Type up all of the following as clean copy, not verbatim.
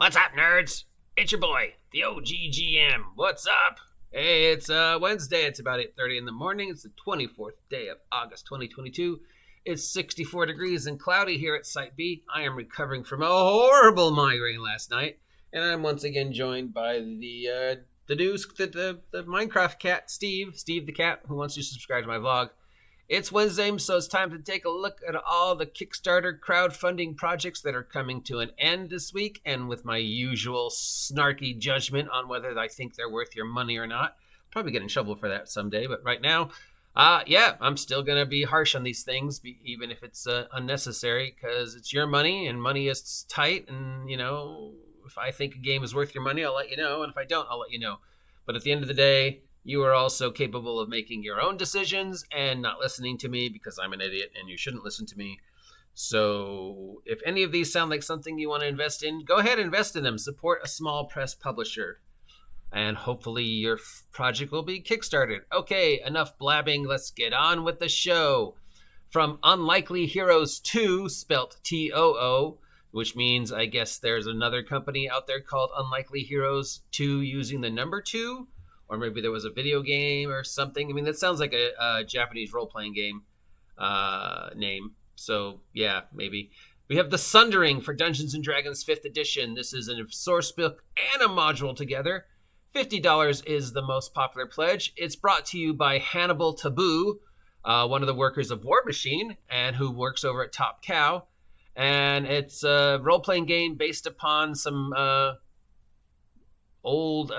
What's up, nerds? It's your boy, the OGGM. What's up? Hey, it's Wednesday. It's about 8:30 in the morning. It's the 24th day of August 2022. It's 64 degrees and cloudy here at Site B. I am recovering from a horrible migraine last night, and I'm once again joined by the Minecraft cat, Steve the cat, who wants you to subscribe to my vlog. It's Wednesday, so it's time to take a look at all the Kickstarter crowdfunding projects that are coming to an end this week, and with my usual snarky judgment on whether I think they're worth your money or not. Probably get in trouble for that someday, but right now, I'm still going to be harsh on these things, even if it's unnecessary, because it's your money, and money is tight, and, if I think a game is worth your money, I'll let you know, and if I don't, I'll let you know. But at the end of the day, you are also capable of making your own decisions and not listening to me because I'm an idiot and you shouldn't listen to me. So if any of these sound like something you want to invest in, go ahead and invest in them. Support a small press publisher. And hopefully your project will be kickstarted. Okay, enough blabbing. Let's get on with the show. From Unlikely Heroes 2, spelt T-O-O, which means I guess there's another company out there called Unlikely Heroes 2 using the number 2. Or maybe there was a video game or something. I mean, that sounds like a Japanese role-playing game name. So, yeah, maybe. We have The Sundering for Dungeons & Dragons 5th edition. This is a source book and a module together. $50 is the most popular pledge. It's brought to you by Hannibal Taboo, one of the workers of War Machine, and who works over at Top Cow. And it's a role-playing game based upon some old...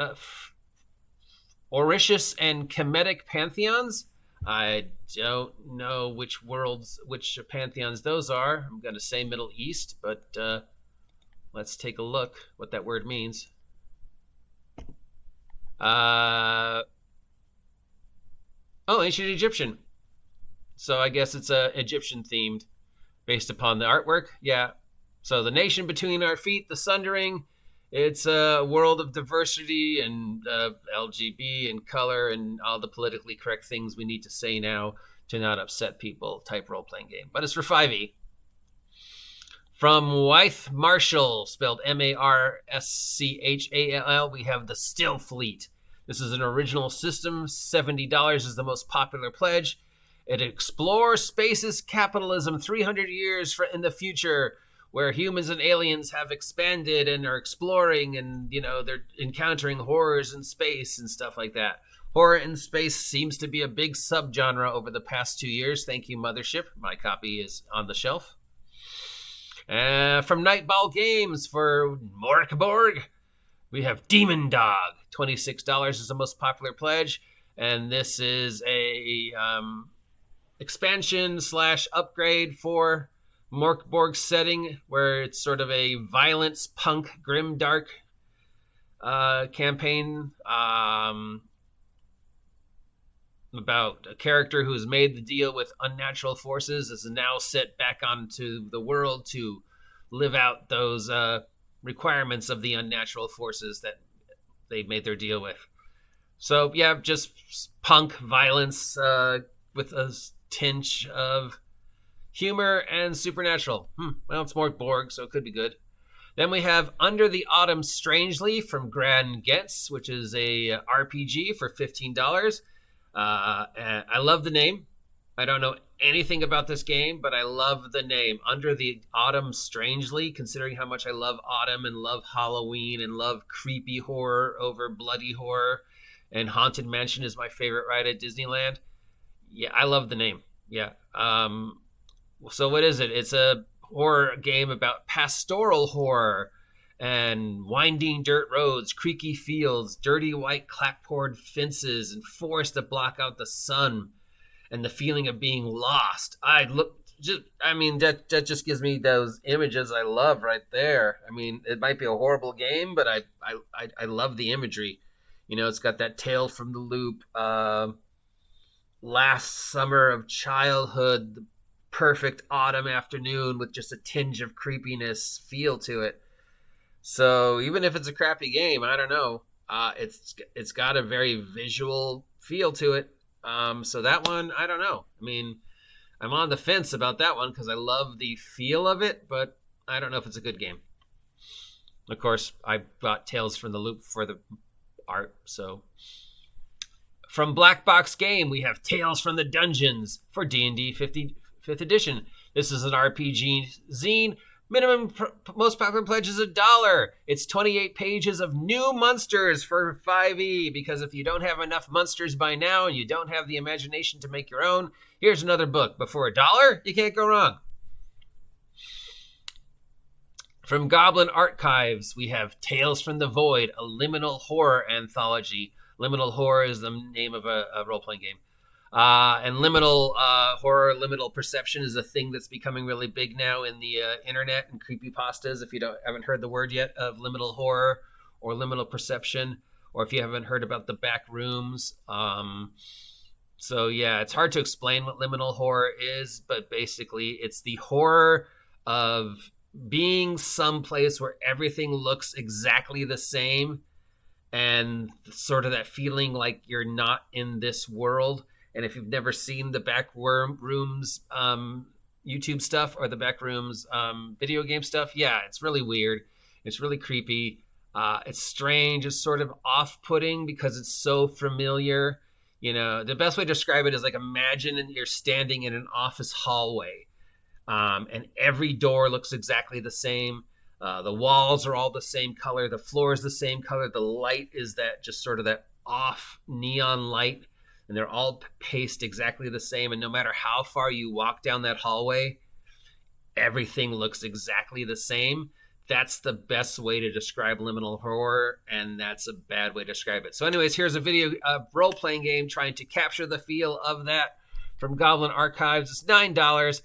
Orishus and Kemetic pantheons. I don't know which pantheons those are. I'm going to say Middle East, but let's take a look what that word means. Ancient Egyptian. So I guess it's Egyptian themed based upon the artwork. Yeah. So the nation between our feet, the Sundering. It's a world of diversity and LGB and color and all the politically correct things we need to say now to not upset people type role-playing game. But it's for 5e. From Wythe Marshall, spelled M-A-R-S-C-H-A-L-L, we have The Still Fleet. This is an original system. $70 is the most popular pledge. It explores spaces capitalism 300 years in the future, where humans and aliens have expanded and are exploring and, they're encountering horrors in space and stuff like that. Horror in space seems to be a big subgenre over the past 2 years. Thank you, Mothership. My copy is on the shelf. From Nightball Games for Morkborg, we have Demon Dog. $26 is the most popular pledge. And this is a expansion / upgrade for Morkborg setting, where it's sort of a violence punk grimdark campaign about a character who has made the deal with unnatural forces is now set back onto the world to live out those requirements of the unnatural forces that they made their deal with. So yeah, just punk violence with a tinge of humor and supernatural. Well, it's more Borg, so it could be good. Then we have Under the Autumn Strangely from Gran Getz, which is a RPG for $15. I love the name. I don't know anything about this game, but I love the name. Under the Autumn Strangely, considering how much I love autumn and love Halloween and love creepy horror over bloody horror. And Haunted Mansion is my favorite ride at Disneyland. Yeah, I love the name. Yeah. So what is it? It's a horror game about pastoral horror and winding dirt roads, creaky fields, dirty white clapboard fences, and forests that block out the sun, and the feeling of being lost. That just gives me those images I love right there. I mean, it might be a horrible game, but I love the imagery. It's got that tale from the loop, last summer of childhood, the perfect autumn afternoon with just a tinge of creepiness feel to it. So even if it's a crappy game, I don't know. It's got a very visual feel to it. So that one, I don't know. I mean, I'm on the fence about that one because I love the feel of it, but I don't know if it's a good game. Of course, I bought Tales from the Loop for the art. So from Black Box Game, we have Tales from the Dungeons for D&D 5th edition. This is an RPG zine. Minimum most popular pledge is $1. It's 28 pages of new monsters for 5e, because if you don't have enough monsters by now and you don't have the imagination to make your own, here's another book. But for $1, you can't go wrong. From Goblin Archives, we have Tales from the Void, a liminal horror anthology. Liminal horror is the name of a role-playing game. And liminal horror, liminal perception is a thing that's becoming really big now in the internet and creepypastas. If you haven't heard the word yet of liminal horror or liminal perception, or if you haven't heard about the back rooms. So yeah, it's hard to explain what liminal horror is, but basically it's the horror of being someplace where everything looks exactly the same, and sort of that feeling like you're not in this world. And if you've never seen the back rooms YouTube stuff or the back rooms video game stuff, yeah, it's really weird. It's really creepy. It's strange. It's sort of off-putting because it's so familiar. You know, the best way to describe it is like, imagine you're standing in an office hallway, and every door looks exactly the same. The walls are all the same color. The floor is the same color. The light is that just sort of that off neon light. And they're all paced exactly the same. And no matter how far you walk down that hallway, everything looks exactly the same. That's the best way to describe liminal horror, and that's a bad way to describe it. So anyways, here's a role-playing game trying to capture the feel of that from Goblin Archives. It's $9.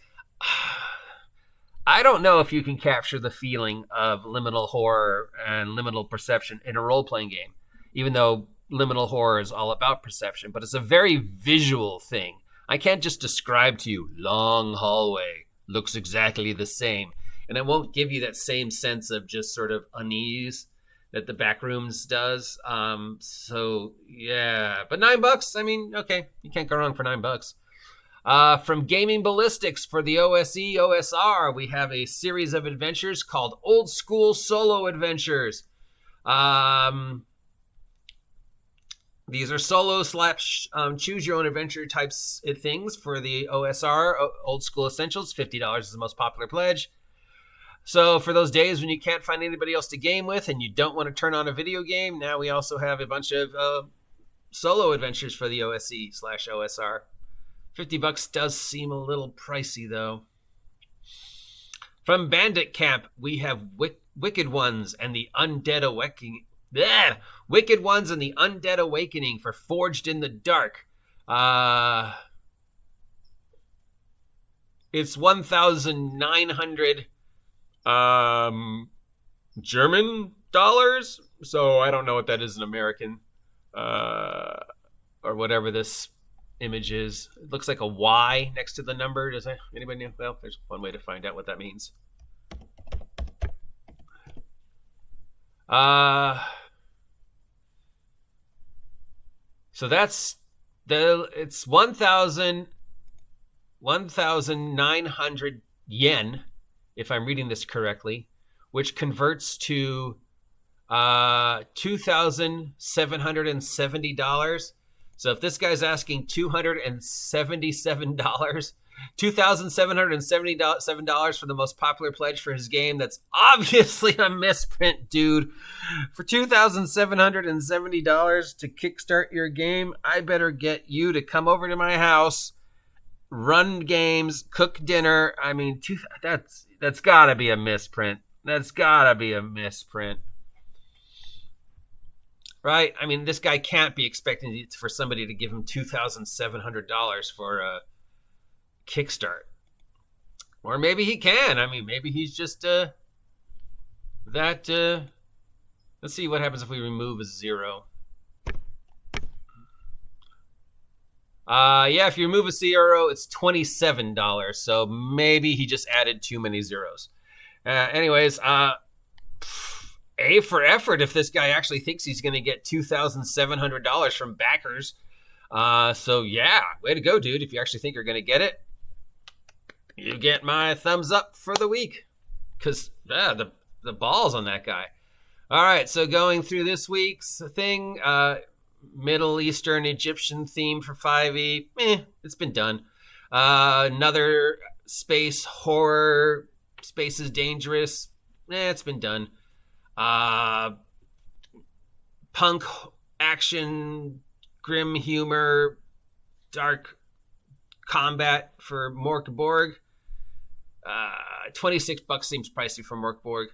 I don't know if you can capture the feeling of liminal horror and liminal perception in a role-playing game, even though liminal horror is all about perception, but it's a very visual thing. I can't just describe to you, long hallway, looks exactly the same. And it won't give you that same sense of just sort of unease that the Backrooms does. So yeah, but $9, I mean, okay, you can't go wrong for $9. From Gaming Ballistics for the OSE, OSR, we have a series of adventures called Old School Solo Adventures. These are solo / choose your own adventure types of things for the OSR, Old School Essentials. $50 is the most popular pledge. So for those days when you can't find anybody else to game with and you don't want to turn on a video game, now we also have a bunch of solo adventures for the OSE / OSR. $50 does seem a little pricey, though. From Bandit Camp, we have Wicked Ones and the Undead Awakening. Wicked Ones and the Undead Awakening for Forged in the Dark. It's 1,900 German dollars, so I don't know what that is in American, or whatever this image is. It looks like a Y next to the number. Does anybody know? Well, there's one way to find out what that means. So it's 1,900 yen, if I'm reading this correctly, which converts to $2,770. So if this guy's asking $277, $2,777 for the most popular pledge for his game, that's obviously a misprint, dude. For $2,770 to kickstart your game, I better get you to come over to my house, run games, cook dinner. I mean, that's gotta be a misprint. That's gotta be a misprint. Right? I mean, this guy can't be expecting for somebody to give him $2,700 for a kickstart. Or maybe he can. I mean, maybe he's just let's see what happens if we remove a 0. Yeah, if you remove a 0, it's $27. So maybe he just added too many zeros. Anyways, A for effort if this guy actually thinks he's going to get $2,700 from backers. So yeah, way to go, dude. If you actually think you're going to get it, you get my thumbs up for the week. Because the balls on that guy. All right, so going through this week's thing, Middle Eastern Egyptian theme for 5e. It's been done. Another space horror, Space is Dangerous. It's been done. Punk action, grim humor, dark combat for Mork Borg. $26 seems pricey for Mork Borg.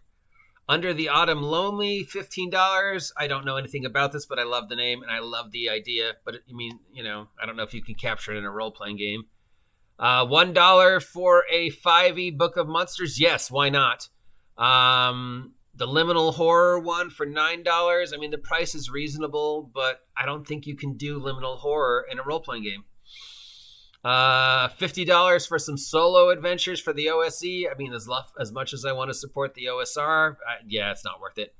Under the Autumn Lonely, $15. I don't know anything about this, but I love the name and I love the idea. But I don't know if you can capture it in a role-playing game. $1 for a 5e Book of Monsters. Yes, why not? The Liminal Horror one for $9. I mean, the price is reasonable, but I don't think you can do Liminal Horror in a role-playing game. $50 for some solo adventures for the OSE. I mean, as much as I want to support the OSR, it's not worth it.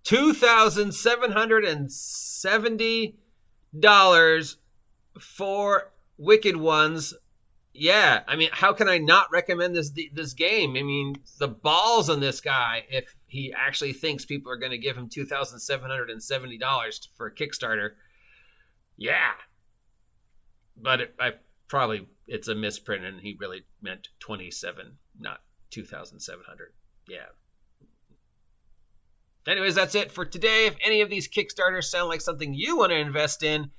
$2,770 for Wicked Ones. Yeah, I mean, how can I not recommend this game? I mean, the balls on this guy if he actually thinks people are going to give him $2,770 for a Kickstarter. Yeah, but it's a misprint, and he really meant 27, not 2,700. Yeah. Anyways, that's it for today. If any of these Kickstarters sound like something you want to invest in,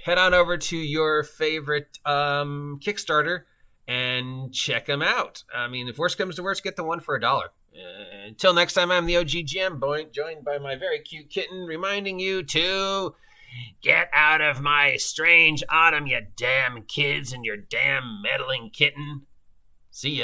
head on over to your favorite Kickstarter and check them out. I mean, if worst comes to worst, get the one for $1. Until next time, I'm the OGGM, joined by my very cute kitten, reminding you to get out of my strange autumn, you damn kids and your damn meddling kitten. See ya.